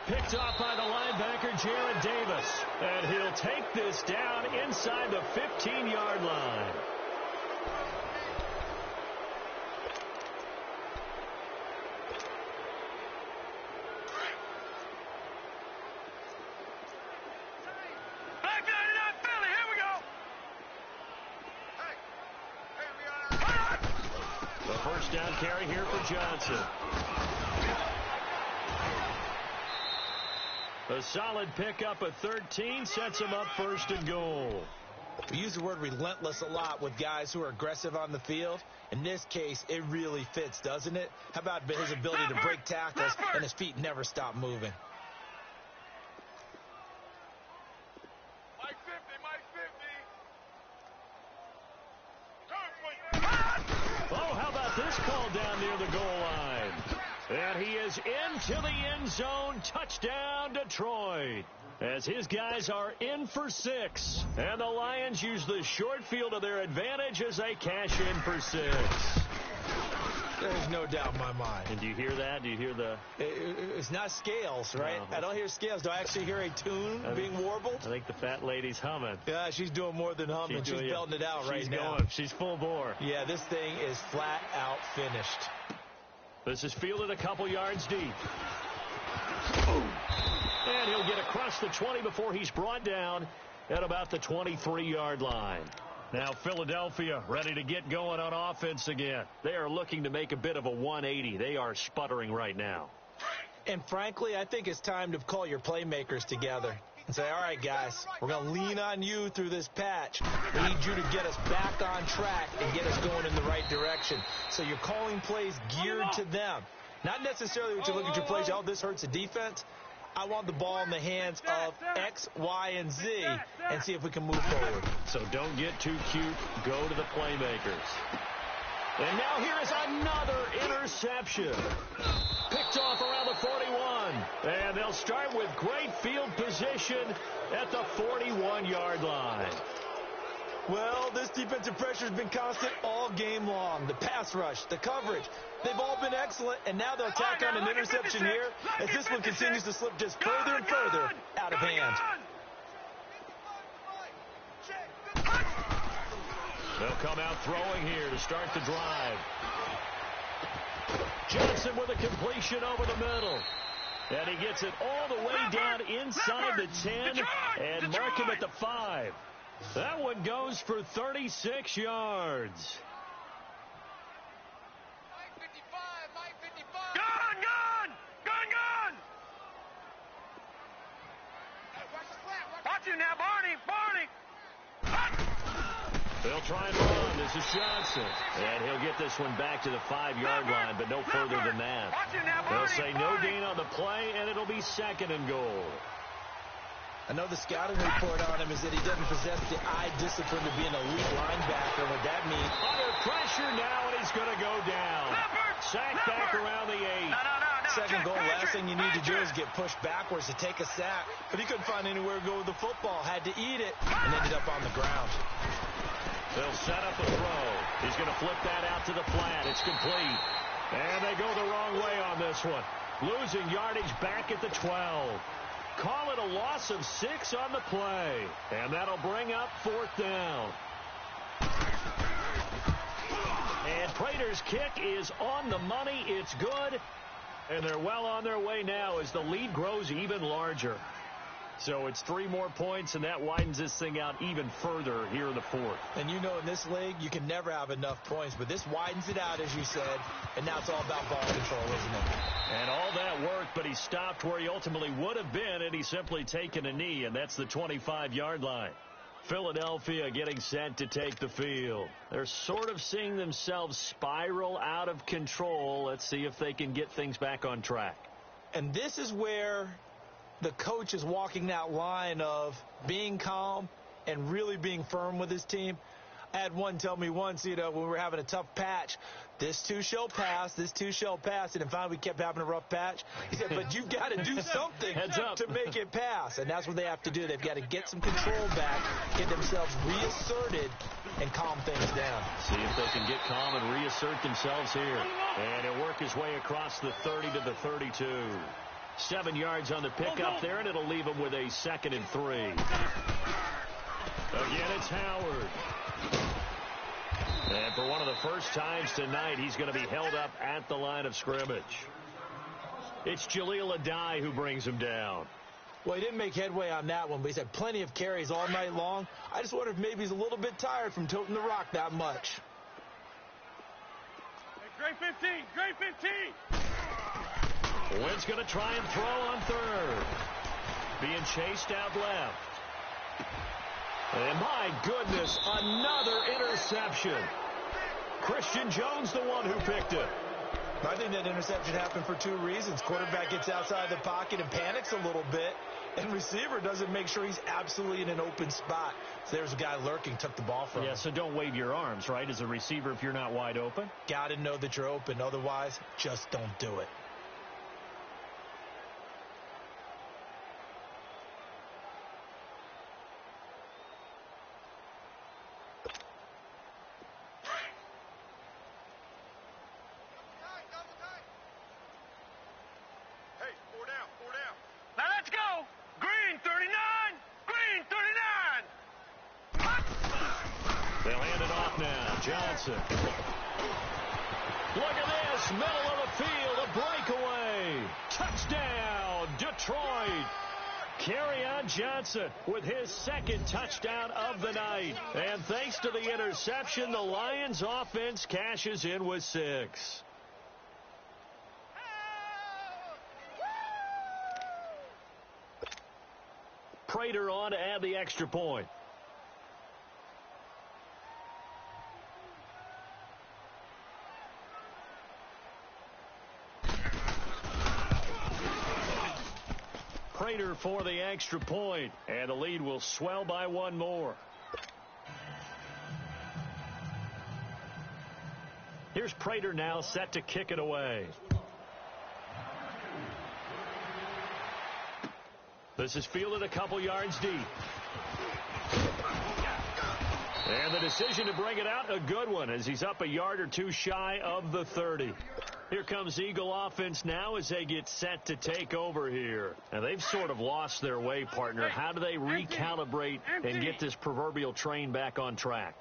Picked off by the linebacker, Jared Davis. And he'll take this down inside the 15-yard line. Down carry here for Johnson. A solid pickup of 13 sets him up 1st and goal. We use the word relentless a lot with guys who are aggressive on the field. In this case, it really fits, doesn't it? How about his ability to break tackles and his feet never stop moving? Mike 50. Oh, how about this call down near the goal line? And he is into the end zone. Touchdown, Detroit. As his guys are in for 6. And the Lions use the short field to their advantage as they cash in for 6. There's no doubt in my mind. And do you hear that? Do you hear the... It's not scales, right? No. I don't hear scales. Do I actually hear a tune being warbled? I think the fat lady's humming. Yeah, she's doing more than humming. She's belting it out right now. She's full bore. Yeah, this thing is flat out finished. This is fielded a couple yards deep. And he'll get across the 20 before he's brought down at about the 23-yard line. Now Philadelphia ready to get going on offense again. They are looking to make a bit of a 180. They are sputtering right now. And frankly, I think it's time to call your playmakers together and say, all right, guys, we're going to lean on you through this patch. We need you to get us back on track and get us going in the right direction. So you're calling plays geared to them. Not necessarily what you look at your plays, oh, this hurts the defense. I want the ball in the hands of X, Y, and Z and see if we can move forward. So don't get too cute. Go to the playmakers. And now here is another interception. Picked off around the 41. And they'll start with great field position at the 41-yard line. Well, this defensive pressure has been constant all game long. The pass rush, the coverage, they've all been excellent, and now they'll tack on an interception here as this one continues to slip just further and further out of hand. They'll come out throwing here to start the drive. Johnson with a completion over the middle. And he gets it all the way down inside the 10 and mark him at the 5. That one goes for 36 yards. Gun! Watch you now, Barney! They'll try and run. This is Johnson. And he'll get this one back to the 5-yard line, but no further than that. They'll say no gain on the play, and it'll be 2nd and goal. I know the scouting report on him is that he doesn't possess the eye discipline to be an elite linebacker. What that means? Under pressure now, and he's going to go down. Sacked back around the 8. Second goal, last thing you need to do is get pushed backwards to take a sack. But he couldn't find anywhere to go with the football. Had to eat it and ended up on the ground. They'll set up a throw. He's going to flip that out to the flat. It's complete. And they go the wrong way on this one. Losing yardage back at the 12. Call it a loss of 6 on the play. And that'll bring up 4th down. And Prater's kick is on the money. It's good. And they're well on their way now as the lead grows even larger. So it's 3 more points, and that widens this thing out even further here in the 4th. And you know in this league, you can never have enough points, but this widens it out, as you said, and now it's all about ball control, isn't it? And all that worked, but he stopped where he ultimately would have been, and he's simply taken a knee, and that's the 25-yard line. Philadelphia getting set to take the field. They're sort of seeing themselves spiral out of control. Let's see if they can get things back on track. And this is where the coach is walking that line of being calm and really being firm with his team. I had one tell me once, when we were having a tough patch, this too shall pass, this too shall pass. And finally we kept having a rough patch. He said, but you've got to do something to make it pass. And that's what they have to do. They've got to get some control back, get themselves reasserted, and calm things down. See if they can get calm and reassert themselves here. And he'll work his way across the 30 to the 32. 7 yards on the pickup there, and it'll leave him with a 2nd and 3. Again, it's Howard. And for one of the first times tonight, he's going to be held up at the line of scrimmage. It's Jaleel Adai who brings him down. Well, he didn't make headway on that one, but he's had plenty of carries all night long. I just wonder if maybe he's a little bit tired from toting the rock that much. Hey, Great 15! Wynn's going to try and throw on 3rd. Being chased out left. And my goodness, another interception. Christian Jones, the one who picked it. I think that interception happened for 2 reasons. Quarterback gets outside the pocket and panics a little bit, and receiver doesn't make sure he's absolutely in an open spot. So there's a guy lurking, took the ball from him. Yeah, so don't wave your arms, right, as a receiver if you're not wide open. Got to know that you're open. Otherwise, just don't do it. up now. Johnson. Look at this. Middle of the field. A breakaway. Touchdown, Detroit. Kerryon Johnson with his second touchdown of the night. And thanks to the interception, the Lions offense cashes in with 6. Prater on to add the extra point. Prater for the extra point, and the lead will swell by 1 more. Here's Prater now set to kick it away. This is fielded a couple yards deep. And the decision to bring it out, a good one, as he's up a yard or 2 shy of the 30. Here comes Eagle offense now as they get set to take over here. And they've sort of lost their way, partner. How do they recalibrate and get this proverbial train back on track?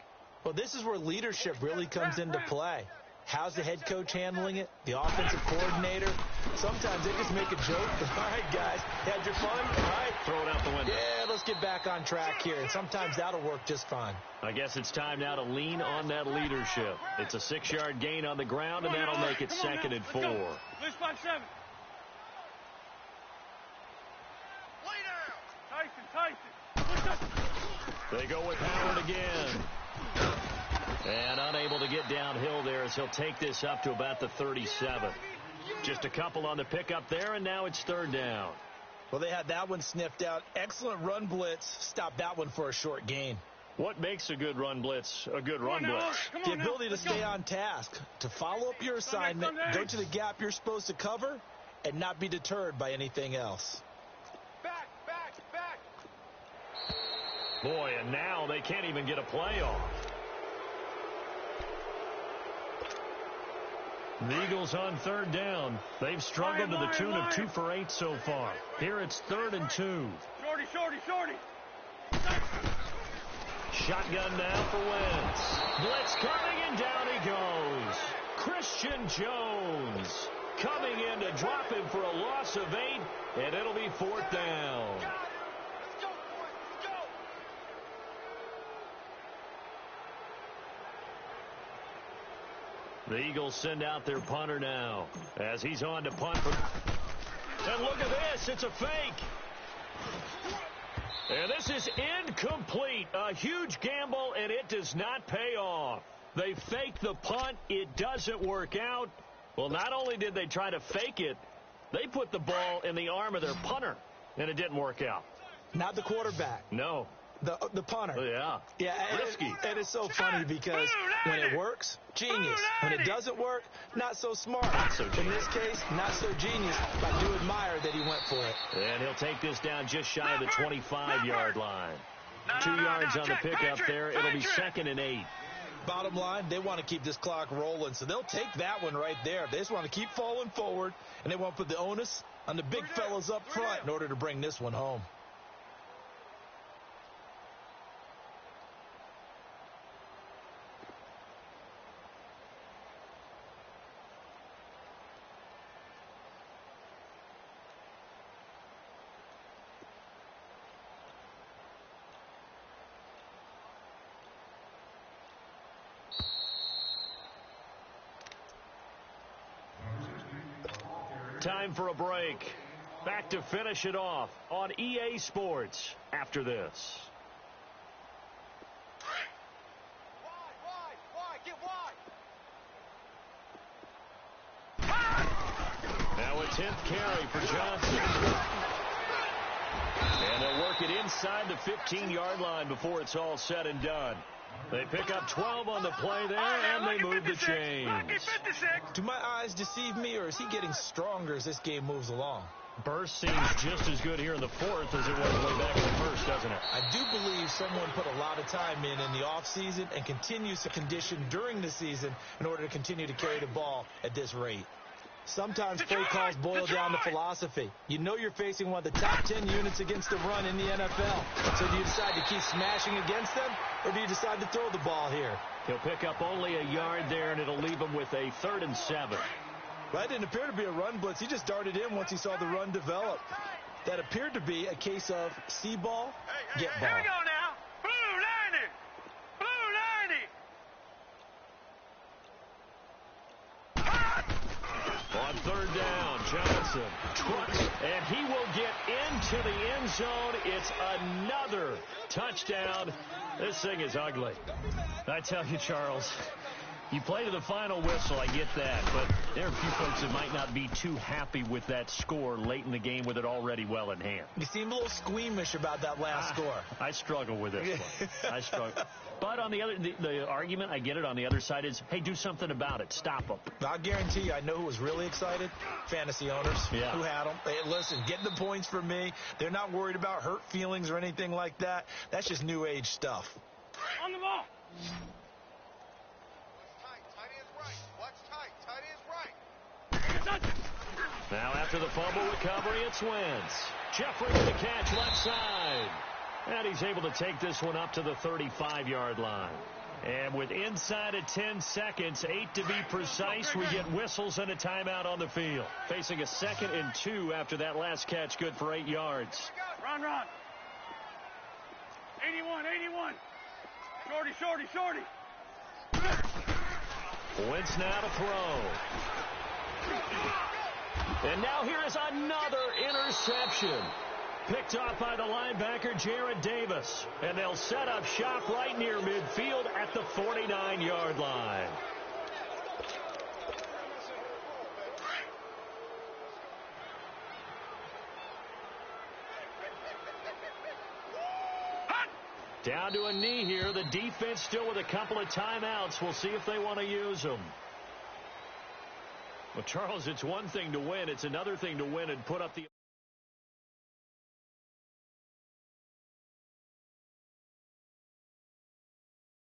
Well, this is where leadership really comes into play. How's the head coach handling it? The offensive coordinator? Sometimes they just make a joke. All right, guys, had your fun? All right. Throw it out the window. Yeah, let's get back on track here. And sometimes that'll work just fine. I guess it's time now to lean on that leadership. It's a 6-yard gain on the ground, and that'll make it 2nd and 4. Blitz 5-7. Tyson. They go with Howard again. And unable to get downhill there as he'll take this up to about the 37. Just a couple on the pickup there, and now it's 3rd down. Well, they had that one sniffed out. Excellent run blitz. Stop that one for a short gain. What makes a good run blitz a good run blitz? The ability to stay on task, to follow up your assignment, go to the gap you're supposed to cover, and not be deterred by anything else. Back. Boy, and now they can't even get a play off. The Eagles on 3rd down. They've struggled to the tune of 2 for 8 so far. Here it's 3rd and 2. Shorty. Shotgun now for Wentz. Blitz coming, and down he goes. Christian Jones coming in to drop him for a loss of 8, and it'll be 4th down. The Eagles send out their punter now as he's on to punt. And look at this. It's a fake. And this is incomplete. A huge gamble, and it does not pay off. They fake the punt. It doesn't work out. Well, not only did they try to fake it, they put the ball in the arm of their punter, and it didn't work out. Not the quarterback. No. The punter. Yeah. Risky. And it's so funny because when it works, genius. When it doesn't work, not so smart. Not so genius. In this case, not so genius. But I do admire that he went for it. And he'll take this down just shy of the 25-yard line. 2 yards on the pickup there. It'll be 2nd and 8. Bottom line, they want to keep this clock rolling, so they'll take that one right there. They just want to keep falling forward, and they want to put the onus on the big fellas up front in order to bring this one home. Time for a break. Back to finish it off on EA Sports after this. Get wide. Now a 10th carry for Johnson. And they'll work it inside the 15-yard line before it's all said and done. They pick up 12 on the play there, and they move the chains. Do my eyes deceive me, or is he getting stronger as this game moves along? Burst seems just as good here in the 4th as it was way back in the 1st, doesn't it? I do believe someone put a lot of time in the offseason and continues to condition during the season in order to continue to carry the ball at this rate. Sometimes play calls boil down to philosophy. You know you're facing one of the top 10 units against the run in the NFL. So do you decide to keep smashing against them, or do you decide to throw the ball here? He'll pick up only a yard there, and it'll leave him with a 3rd and 7. That didn't appear to be a run blitz. He just darted in once he saw the run develop. That appeared to be a case of see ball, get ball. Here we go now. Blue 90. On 3rd down, Johnson trucks, and he will get into the end zone. It's another touchdown. This thing is ugly. I tell you, Charles, you play to the final whistle, I get that, but there are a few folks that might not be too happy with that score late in the game with it already well in hand. You seem a little squeamish about that last score. I struggle with this one. I struggle. But on the other, the argument, I get it, on the other side is, hey, do something about it. Stop them. I'll guarantee you, I know who was really excited. Fantasy owners who had them. Hey, listen, getting the points for me. They're not worried about hurt feelings or anything like that. That's just new age stuff. On the ball. Now after the fumble recovery, it's Wentz. Jeffrey with the catch left side. And he's able to take this one up to the 35-yard line. And with inside of 10 seconds, 8 to be precise, we get whistles and a timeout on the field. Facing a 2nd and 2 after that last catch, good for 8 yards. Run. 81. Shorty. Wentz now to throw. And now here is another interception. Picked off by the linebacker, Jared Davis. And they'll set up shop right near midfield at the 49-yard line. Down to a knee here. The defense still with a couple of timeouts. We'll see if they want to use them. Well, Charles, it's one thing to win. It's another thing to win and put up the...